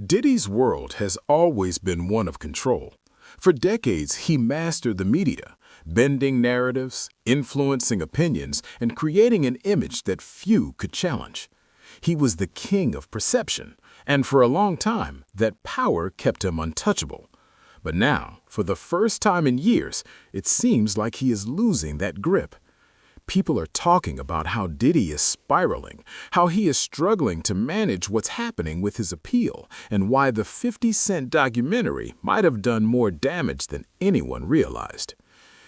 Diddy's world has always been one of control. For decades, he mastered the media, bending narratives, influencing opinions, and creating an image that few could challenge. He was the king of perception, and for a long time, that power kept him untouchable. But now, for the first time in years, it seems like he is losing that grip. People are talking about how Diddy is spiraling, how he is struggling to manage what's happening with his appeal, and why the 50 Cent documentary might have done more damage than anyone realized.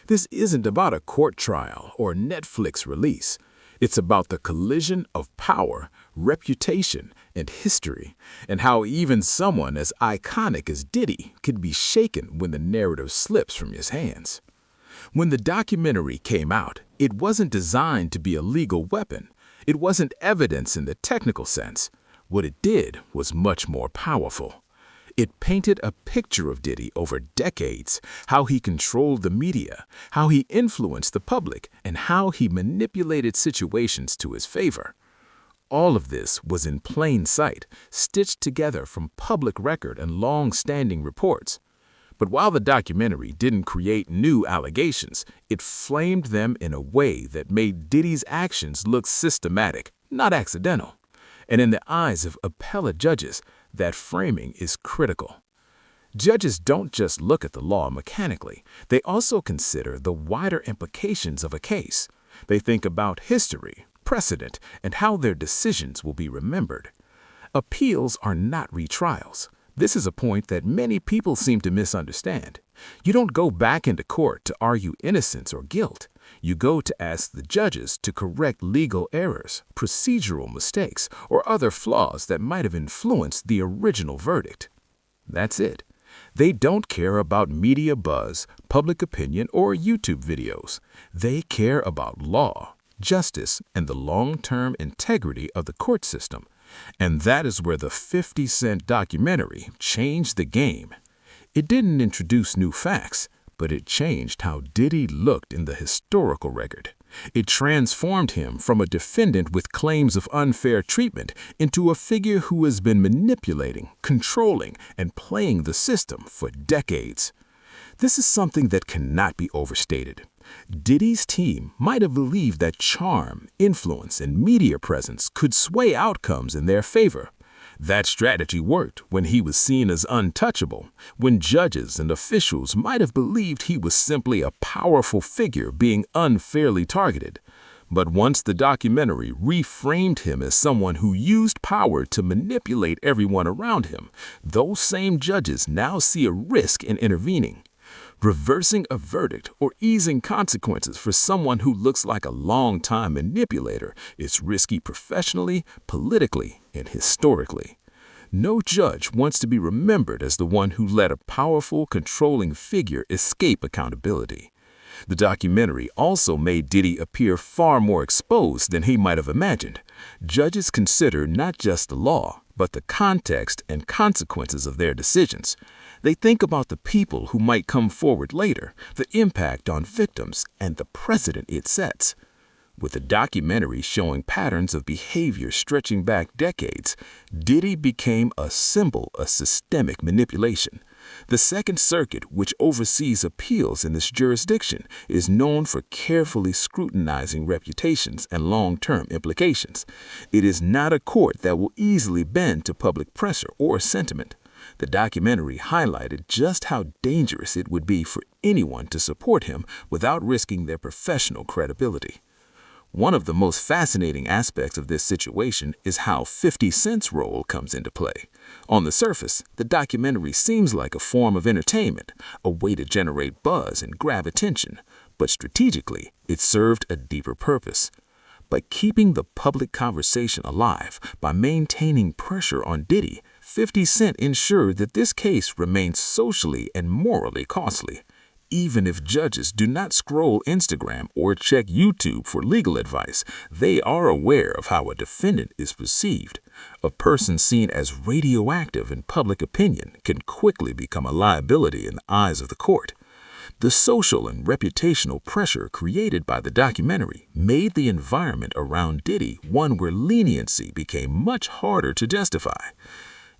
This isn't about a court trial or Netflix release. It's about the collision of power, reputation, and history, and how even someone as iconic as Diddy could be shaken when the narrative slips from his hands. When the documentary came out, it wasn't designed to be a legal weapon. It wasn't evidence in the technical sense. What it did was much more powerful. It painted a picture of Diddy over decades, how he controlled the media, how he influenced the public, and how he manipulated situations to his favor. All of this was in plain sight, stitched together from public record and long-standing reports. But while the documentary didn't create new allegations, it framed them in a way that made Diddy's actions look systematic, not accidental. And in the eyes of appellate judges, that framing is critical. Judges don't just look at the law mechanically. They also consider the wider implications of a case. They think about history, precedent, and how their decisions will be remembered. Appeals are not retrials. This is a point that many people seem to misunderstand. You don't go back into court to argue innocence or guilt. You go to ask the judges to correct legal errors, procedural mistakes, or other flaws that might have influenced the original verdict. That's it. They don't care about media buzz, public opinion, or YouTube videos. They care about law, justice, and the long-term integrity of the court system. And that is where the 50 Cent documentary changed the game. It didn't introduce new facts, but it changed how Diddy looked in the historical record. It transformed him from a defendant with claims of unfair treatment into a figure who has been manipulating, controlling, and playing the system for decades. This is something that cannot be overstated. Diddy's team might have believed that charm, influence, and media presence could sway outcomes in their favor. That strategy worked when he was seen as untouchable, when judges and officials might have believed he was simply a powerful figure being unfairly targeted. But once the documentary reframed him as someone who used power to manipulate everyone around him, those same judges now see a risk in intervening. Reversing a verdict or easing consequences for someone who looks like a long-time manipulator is risky professionally, politically, and historically. No judge wants to be remembered as the one who let a powerful, controlling figure escape accountability. The documentary also made Diddy appear far more exposed than he might have imagined. Judges consider not just the law, but the context and consequences of their decisions. They think about the people who might come forward later, the impact on victims, and the precedent it sets. With the documentary showing patterns of behavior stretching back decades, Diddy became a symbol of systemic manipulation. The Second Circuit, which oversees appeals in this jurisdiction, is known for carefully scrutinizing reputations and long-term implications. It is not a court that will easily bend to public pressure or sentiment. The documentary highlighted just how dangerous it would be for anyone to support him without risking their professional credibility. One of the most fascinating aspects of this situation is how 50 Cent's role comes into play. On the surface, the documentary seems like a form of entertainment, a way to generate buzz and grab attention, but strategically, it served a deeper purpose. By keeping the public conversation alive, by maintaining pressure on Diddy, 50 Cent ensured that this case remains socially and morally costly. Even if judges do not scroll Instagram or check YouTube for legal advice, they are aware of how a defendant is perceived. A person seen as radioactive in public opinion can quickly become a liability in the eyes of the court. The social and reputational pressure created by the documentary made the environment around Diddy one where leniency became much harder to justify.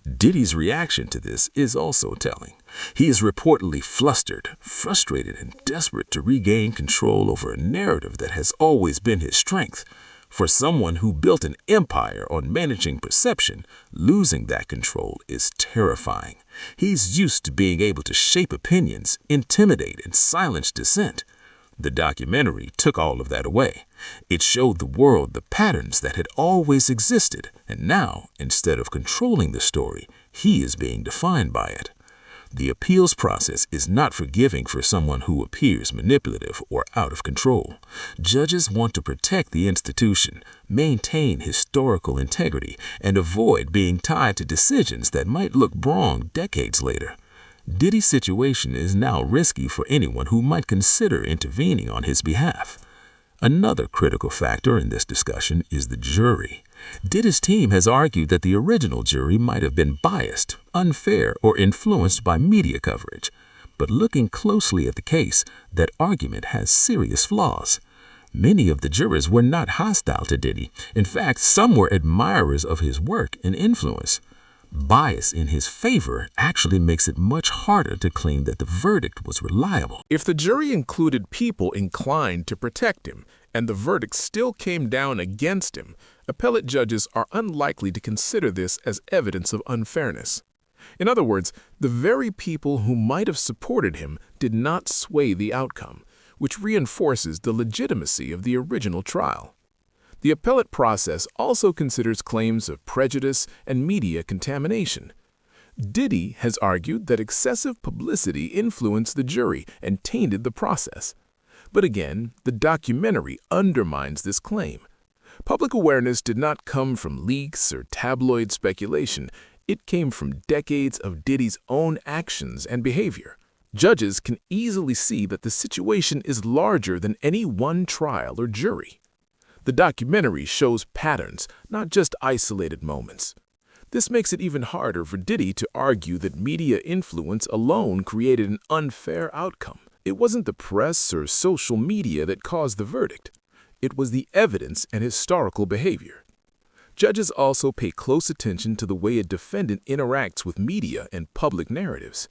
Diddy's reaction to this is also telling. He is reportedly flustered, frustrated, and desperate to regain control over a narrative that has always been his strength. For someone who built an empire on managing perception, losing that control is terrifying. He's used to being able to shape opinions, intimidate, and silence dissent. The documentary took all of that away. It showed the world the patterns that had always existed, and now, instead of controlling the story, he is being defined by it. The appeals process is not forgiving for someone who appears manipulative or out of control. Judges want to protect the institution, maintain historical integrity, and avoid being tied to decisions that might look wrong decades later. Diddy's situation is now risky for anyone who might consider intervening on his behalf. Another critical factor in this discussion is the jury. Diddy's team has argued that the original jury might have been biased, unfair, or influenced by media coverage. But looking closely at the case, that argument has serious flaws. Many of the jurors were not hostile to Diddy. In fact, some were admirers of his work and influence. Bias in his favor actually makes it much harder to claim that the verdict was reliable. If the jury included people inclined to protect him, and the verdict still came down against him, appellate judges are unlikely to consider this as evidence of unfairness. In other words, the very people who might have supported him did not sway the outcome, which reinforces the legitimacy of the original trial. The appellate process also considers claims of prejudice and media contamination. Diddy has argued that excessive publicity influenced the jury and tainted the process. But again, the documentary undermines this claim. Public awareness did not come from leaks or tabloid speculation. It came from decades of Diddy's own actions and behavior. Judges can easily see that the situation is larger than any one trial or jury. The documentary shows patterns, not just isolated moments. This makes it even harder for Diddy to argue that media influence alone created an unfair outcome. It wasn't the press or social media that caused the verdict. It was the evidence and historical behavior. Judges also pay close attention to the way a defendant interacts with media and public narratives.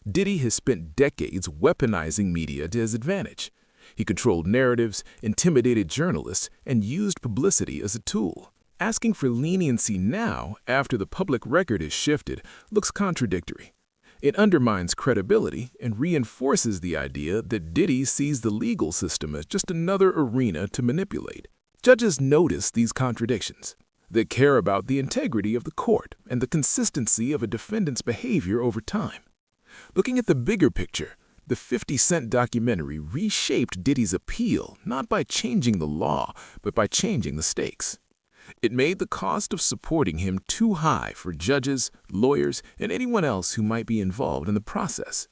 Diddy has spent decades weaponizing media to his advantage. He controlled narratives, intimidated journalists, and used publicity as a tool. Asking for leniency now, after the public record is shifted, looks contradictory. It undermines credibility and reinforces the idea that Diddy sees the legal system as just another arena to manipulate. Judges notice these contradictions. They care about the integrity of the court and the consistency of a defendant's behavior over time. Looking at the bigger picture, the 50 Cent documentary reshaped Diddy's appeal not by changing the law, but by changing the stakes. It made the cost of supporting him too high for judges, lawyers, and anyone else who might be involved in the process.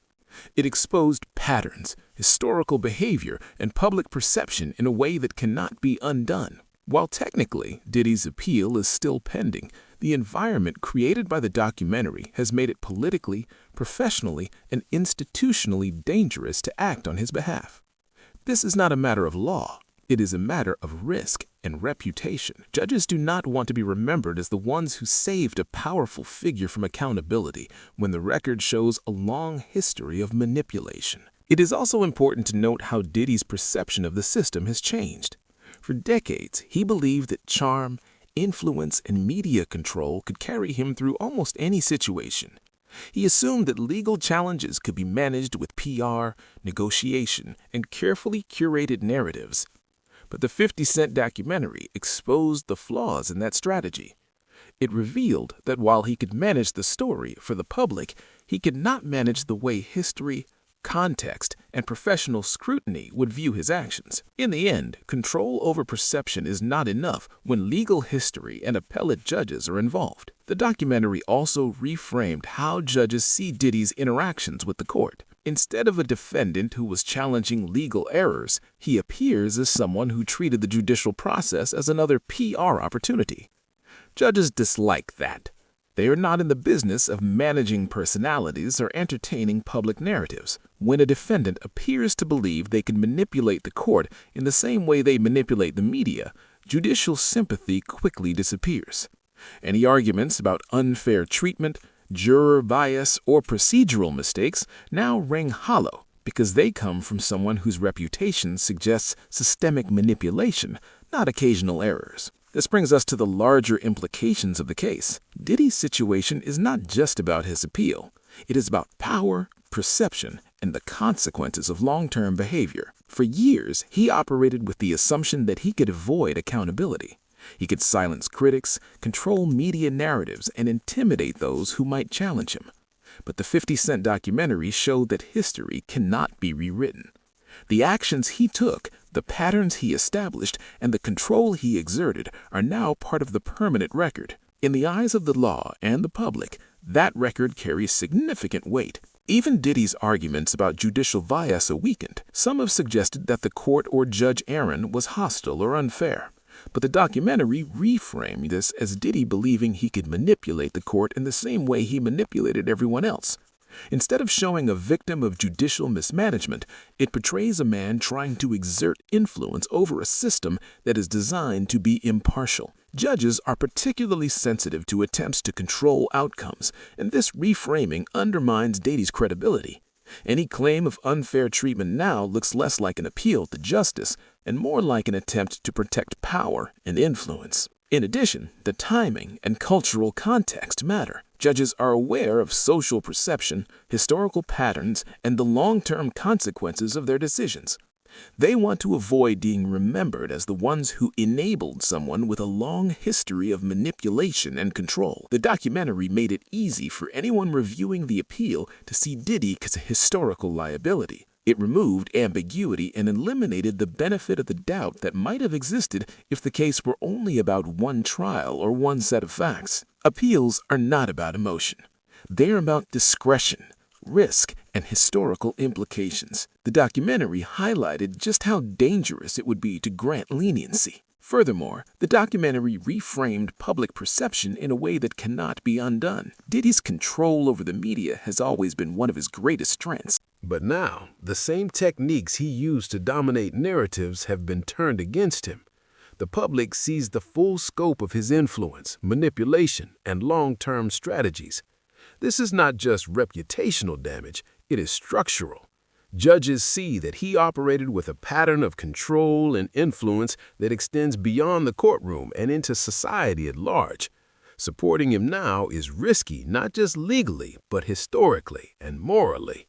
It exposed patterns, historical behavior, and public perception in a way that cannot be undone. While technically Diddy's appeal is still pending, the environment created by the documentary has made it politically, professionally, and institutionally dangerous to act on his behalf. This is not a matter of law. It is a matter of risk and reputation. Judges do not want to be remembered as the ones who saved a powerful figure from accountability when the record shows a long history of manipulation. It is also important to note how Diddy's perception of the system has changed. For decades, he believed that charm, influence, and media control could carry him through almost any situation. He assumed that legal challenges could be managed with PR, negotiation, and carefully curated narratives. But the 50 Cent documentary exposed the flaws in that strategy. It revealed that while he could manage the story for the public, he could not manage the way history, context, and professional scrutiny would view his actions. In the end, control over perception is not enough when legal history and appellate judges are involved. The documentary also reframed how judges see Diddy's interactions with the court. Instead of a defendant who was challenging legal errors, he appears as someone who treated the judicial process as another PR opportunity. Judges dislike that. They are not in the business of managing personalities or entertaining public narratives. When a defendant appears to believe they can manipulate the court in the same way they manipulate the media, judicial sympathy quickly disappears. Any arguments about unfair treatment, Juror bias or procedural mistakes now ring hollow because they come from someone whose reputation suggests systemic manipulation, not occasional errors. This brings us to the larger implications of the case. Diddy's situation is not just about his appeal. It is about power, perception, and the consequences of long-term behavior. For years, he operated with the assumption that he could avoid accountability. He could silence critics, control media narratives, and intimidate those who might challenge him. But the 50 Cent documentary showed that history cannot be rewritten. The actions he took, the patterns he established, and the control he exerted are now part of the permanent record. In the eyes of the law and the public, that record carries significant weight. Even Diddy's arguments about judicial bias are weakened. Some have suggested that the court or Judge Aaron was hostile or unfair. But the documentary reframed this as Diddy believing he could manipulate the court in the same way he manipulated everyone else. Instead of showing a victim of judicial mismanagement, it portrays a man trying to exert influence over a system that is designed to be impartial. Judges are particularly sensitive to attempts to control outcomes, and this reframing undermines Diddy's credibility. Any claim of unfair treatment now looks less like an appeal to justice and more like an attempt to protect power and influence. In addition, the timing and cultural context matter. Judges are aware of social perception, historical patterns, and the long-term consequences of their decisions. They want to avoid being remembered as the ones who enabled someone with a long history of manipulation and control. The documentary made it easy for anyone reviewing the appeal to see Diddy as a historical liability. It removed ambiguity and eliminated the benefit of the doubt that might have existed if the case were only about one trial or one set of facts. Appeals are not about emotion. They're about discretion, risk, and historical implications. The documentary highlighted just how dangerous it would be to grant leniency. Furthermore, the documentary reframed public perception in a way that cannot be undone. Diddy's control over the media has always been one of his greatest strengths. But now, the same techniques he used to dominate narratives have been turned against him. The public sees the full scope of his influence, manipulation, and long-term strategies. This is not just reputational damage, it is structural. Judges see that he operated with a pattern of control and influence that extends beyond the courtroom and into society at large. Supporting him now is risky not just legally, but historically and morally.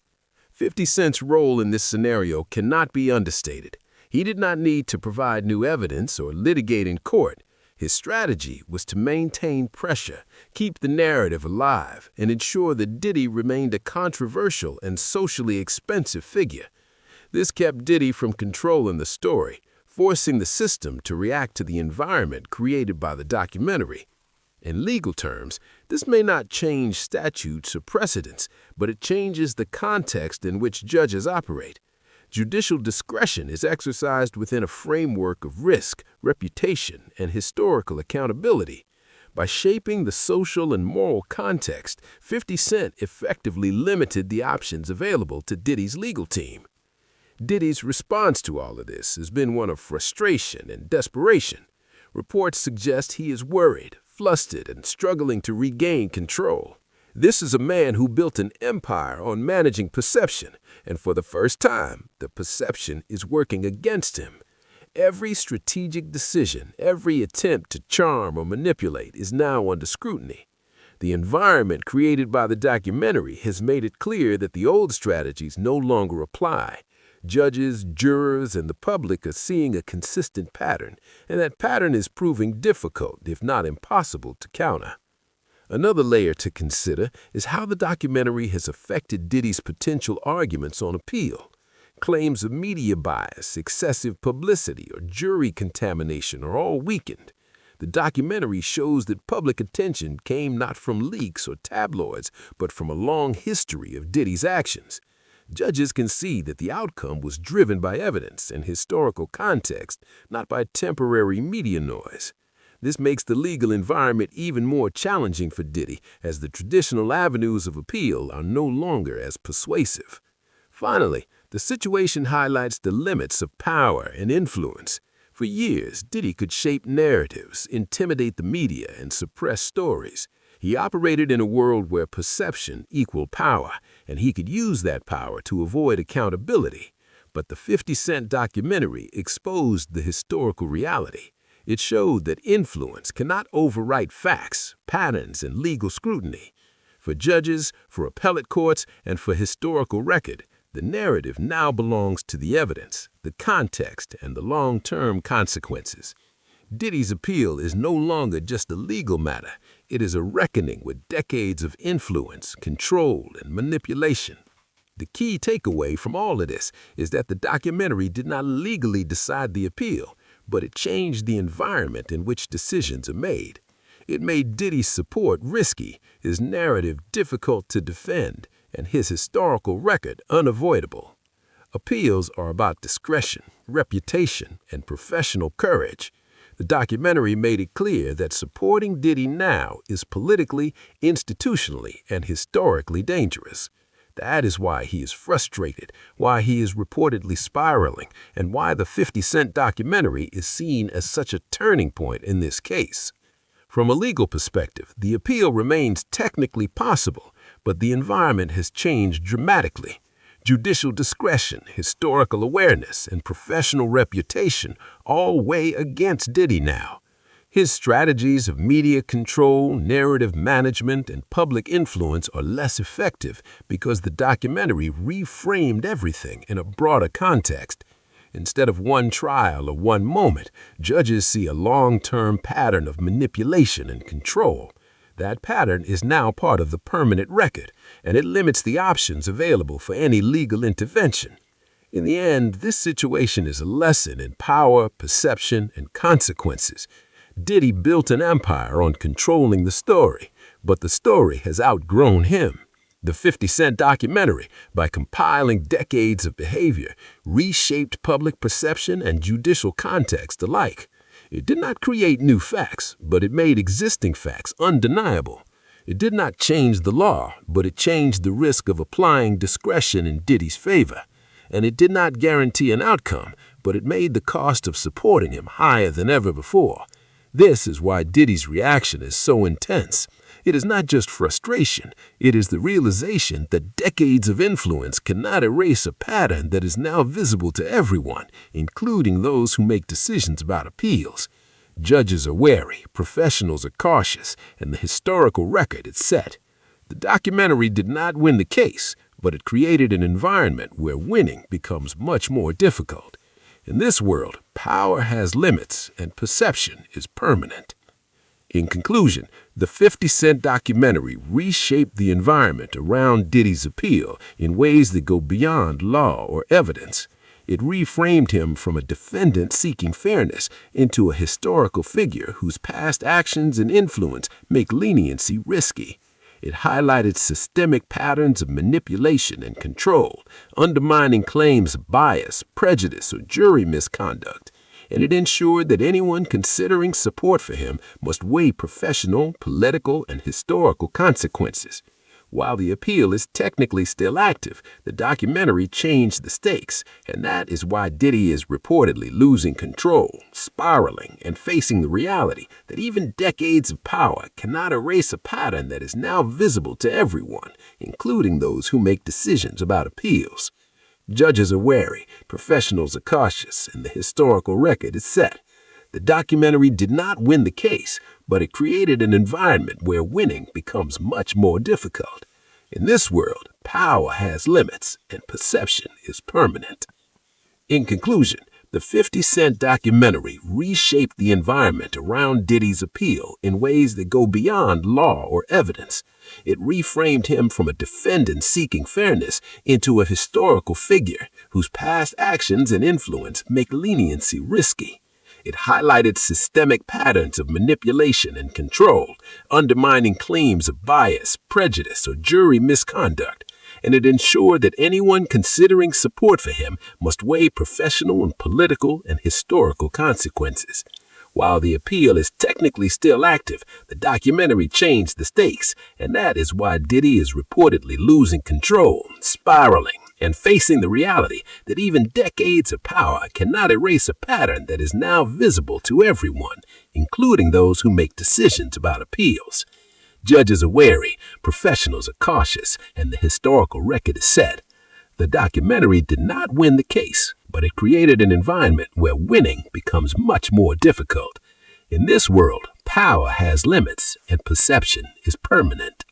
50 Cent's role in this scenario cannot be understated. He did not need to provide new evidence or litigate in court. His strategy was to maintain pressure, keep the narrative alive, and ensure that Diddy remained a controversial and socially expensive figure. This kept Diddy from controlling the story, forcing the system to react to the environment created by the documentary. In legal terms, this may not change statutes or precedents, but it changes the context in which judges operate. Judicial discretion is exercised within a framework of risk, reputation, and historical accountability. By shaping the social and moral context, 50 Cent effectively limited the options available to Diddy's legal team. Diddy's response to all of this has been one of frustration and desperation. Reports suggest he is worried, flustered, and struggling to regain control. This is a man who built an empire on managing perception, and for the first time, the perception is working against him. Every strategic decision, every attempt to charm or manipulate is now under scrutiny. The environment created by the documentary has made it clear that the old strategies no longer apply. Judges, jurors, and the public are seeing a consistent pattern, and that pattern is proving difficult, if not impossible, to counter. Another layer to consider is how the documentary has affected Diddy's potential arguments on appeal. Claims of media bias, excessive publicity, or jury contamination are all weakened. The documentary shows that public attention came not from leaks or tabloids, but from a long history of Diddy's actions. Judges can see that the outcome was driven by evidence and historical context, not by temporary media noise. This makes the legal environment even more challenging for Diddy, as the traditional avenues of appeal are no longer as persuasive. Finally, the situation highlights the limits of power and influence. For years, Diddy could shape narratives, intimidate the media, and suppress stories. He operated in a world where perception equaled power, and he could use that power to avoid accountability. But the 50 Cent documentary exposed the historical reality. It showed that influence cannot overwrite facts, patterns, and legal scrutiny. For judges, for appellate courts, and for historical record, the narrative now belongs to the evidence, the context, and the long-term consequences. Diddy's appeal is no longer just a legal matter. It is a reckoning with decades of influence, control, and manipulation. The key takeaway from all of this is that the documentary did not legally decide the appeal, but it changed the environment in which decisions are made. It made Diddy's support risky, his narrative difficult to defend, and his historical record unavoidable. Appeals are about discretion, reputation, and professional courage. The documentary made it clear that supporting Diddy now is politically, institutionally, and historically dangerous. That is why he is frustrated, why he is reportedly spiraling, and why the 50 Cent documentary is seen as such a turning point in this case. From a legal perspective, the appeal remains technically possible, but the environment has changed dramatically. Judicial discretion, historical awareness, and professional reputation all weigh against Diddy now. His strategies of media control, narrative management, and public influence are less effective because the documentary reframed everything in a broader context. Instead of one trial or one moment, judges see a long-term pattern of manipulation and control. That pattern is now part of the permanent record, and it limits the options available for any legal intervention. In the end, this situation is a lesson in power, perception, and consequences. Diddy built an empire on controlling the story, but the story has outgrown him. The 50 Cent documentary, by compiling decades of behavior, reshaped public perception and judicial context alike. It did not create new facts, but it made existing facts undeniable. It did not change the law, but it changed the risk of applying discretion in Diddy's favor. And it did not guarantee an outcome, but it made the cost of supporting him higher than ever before. This is why Diddy's reaction is so intense. It is not just frustration, it is the realization that decades of influence cannot erase a pattern that is now visible to everyone, including those who make decisions about appeals. Judges are wary, professionals are cautious, and the historical record is set. The documentary did not win the case, but it created an environment where winning becomes much more difficult. In this world, power has limits and perception is permanent. In conclusion, the 50 Cent documentary reshaped the environment around Diddy's appeal in ways that go beyond law or evidence. It reframed him from a defendant seeking fairness into a historical figure whose past actions and influence make leniency risky. It highlighted systemic patterns of manipulation and control, undermining claims of bias, prejudice, or jury misconduct. And it ensured that anyone considering support for him must weigh professional, political, and historical consequences. While the appeal is technically still active, the documentary changed the stakes, and that is why Diddy is reportedly losing control, spiraling, and facing the reality that even decades of power cannot erase a pattern that is now visible to everyone, including those who make decisions about appeals. Judges are wary, professionals are cautious, and the historical record is set. The documentary did not win the case, but it created an environment where winning becomes much more difficult. In this world, power has limits, and perception is permanent. In conclusion, the 50 Cent documentary reshaped the environment around Diddy's appeal in ways that go beyond law or evidence. It reframed him from a defendant seeking fairness into a historical figure whose past actions and influence make leniency risky. It highlighted systemic patterns of manipulation and control, undermining claims of bias, prejudice, or jury misconduct. And it ensured that anyone considering support for him must weigh professional and political and historical consequences. While the appeal is technically still active, the documentary changed the stakes, and that is why Diddy is reportedly losing control, spiraling, and facing the reality that even decades of power cannot erase a pattern that is now visible to everyone, including those who make decisions about appeals. Judges are wary, professionals are cautious, and the historical record is set. The documentary did not win the case, but it created an environment where winning becomes much more difficult. In this world, power has limits and perception is permanent.